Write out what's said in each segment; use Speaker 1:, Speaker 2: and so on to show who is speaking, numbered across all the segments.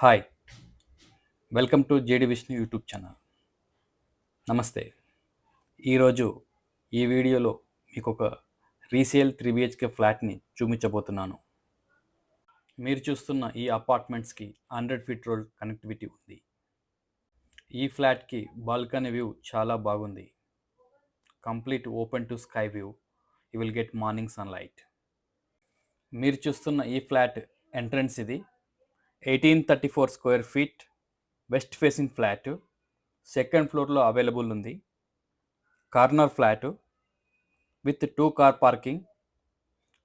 Speaker 1: Hi! Welcome to JD Vishnu YouTube channel. నమస్తే. ఈరోజు ఈ వీడియోలో మీకొక రీసేల్ 3 బిహెచ్‌కే ఫ్లాట్‌ని చూపించబోతున్నాను. మీరు చూస్తున్న ఈ అపార్ట్మెంట్స్‌కి 100 ఫీట్ రోడ్ కనెక్టివిటీ ఉంది. ఈ ఫ్లాట్‌కి బాల్కనీ వ్యూ చాలా బాగుంది. Complete open to sky view. You will get morning sunlight. మీరు చూస్తున్న ఈ ఫ్లాట్ ఎంట్రన్స్ ఇది. 1834 square feet west facing flat. Second ఫ్లోర్లో అవైలబుల్ ఉంది. Corner flat with 2 car parking.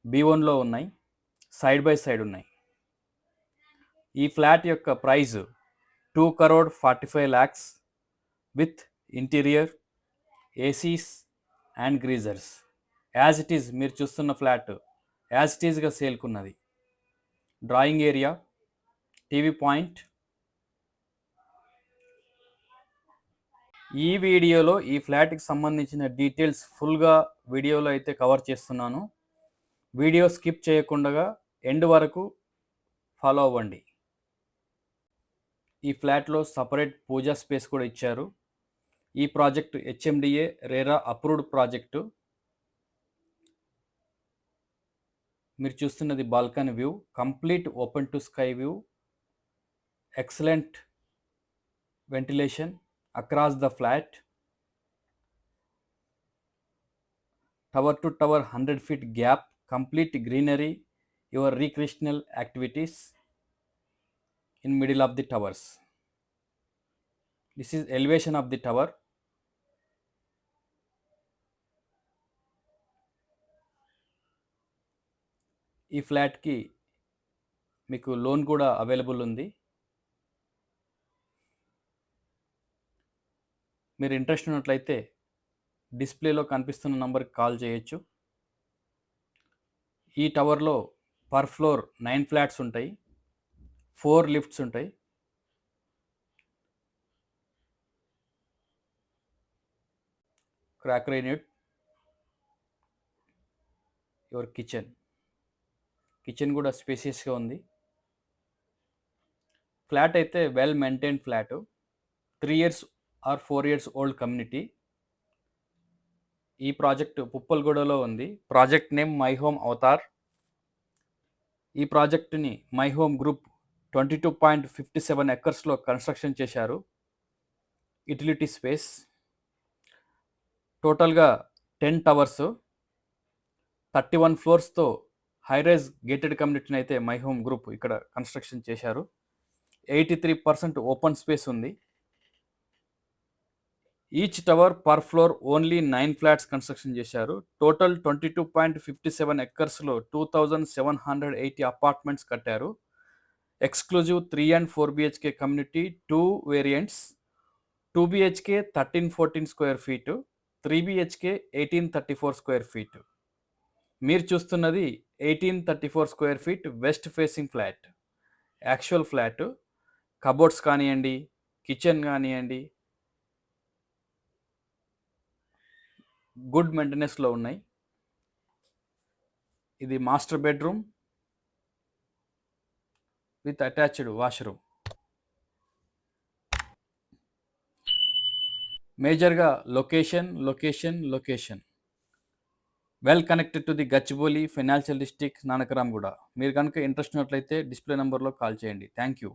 Speaker 1: B1లో ఉన్నాయి. సైడ్ బై సైడ్ ఉన్నాయి. ఈ ఫ్లాట్ యొక్క price 2,45 lakhs with interior, ACs and geysers. As it is మీరు చూస్తున్న ఫ్లాట్ యాజ్ ఇట్ ఈజ్గా సేల్కున్నది. Drawing area, TV point. ఈ వీడియోలో ఈ ఫ్లాట్కి సంబంధించిన డీటెయిల్స్ ఫుల్గా వీడియోలో అయితే కవర్ చేస్తున్నాను. వీడియో స్కిప్ చేయకుండా ఎండ్ వరకు ఫాలో అవ్వండి. ఈ ఫ్లాట్లో సపరేట్ పూజా స్పేస్ కూడా ఇచ్చారు. ఈ project HMDA RERA approved project. మీరు చూస్తున్నది balcony view. Complete open to sky view. Excellent ventilation across the flat. Tower to tower 100 feet gap. Complete greenery. Your recreational activities in middle of the towers. This is elevation of the tower. ఈ ఫ్లాట్కి మీకు loan కూడా available ఉంది. మీరు interest ఉన్నట్లయితే డిస్ప్లేలో కనిపిస్తున్న నంబర్కి కాల్ చేయొచ్చు. ఈ టవర్లో పర్ ఫ్లోర్ 9 ఫ్లాట్స్ ఉంటాయి. 4 లిఫ్ట్స్ ఉంటాయి. Crockery unit. యువర్ కిచెన్ కూడా స్పేసియస్గా ఉంది. ఫ్లాట్ అయితే well maintained flat. 3 years or 4 years old community. ఈ ప్రాజెక్ట్ పుప్పల్గూడలో ఉంది. Project name My Home Avatar. ఈ ప్రాజెక్టుని మై హోమ్ గ్రూప్ 22.57 ఎకర్స్లో కన్స్ట్రక్షన్ చేశారు. Utility space. టోటల్గా 10 టవర్స్, 31 ఫ్లోర్స్తో హైరైజ్ గేటెడ్ కమ్యూనిటీని అయితే మై హోమ్ గ్రూప్ ఇక్కడ కన్స్ట్రక్షన్ చేశారు. 83% ఓపెన్ స్పేస్ ఉంది. Each tower per floor only 9 flats construction చేశారు. టోటల్ 22.57 ఎకర్స్లో 2,780 అపార్ట్మెంట్స్ కట్టారు. Exclusive 3 and 4 BHK community, 2 variants. 2 BHK 1314 square feet, 3 BHK 1834 square feet. మీరు చూస్తున్నది 1834 square feet west facing flat. Actual flat. Cupboards కానివ్వండి, kitchen కానివ్వండి, good మెయింటెనెన్స్లో ఉన్నాయి. ఇది master bedroom with attached washroom. మేజర్గా location well connected to the Gachibowli financial district, Nanakramguda. మీరు కనుక ఇంట్రెస్ట్ ఉన్నట్లయితే డిస్ప్లే నెంబర్లో కాల్ చేయండి. Thank you.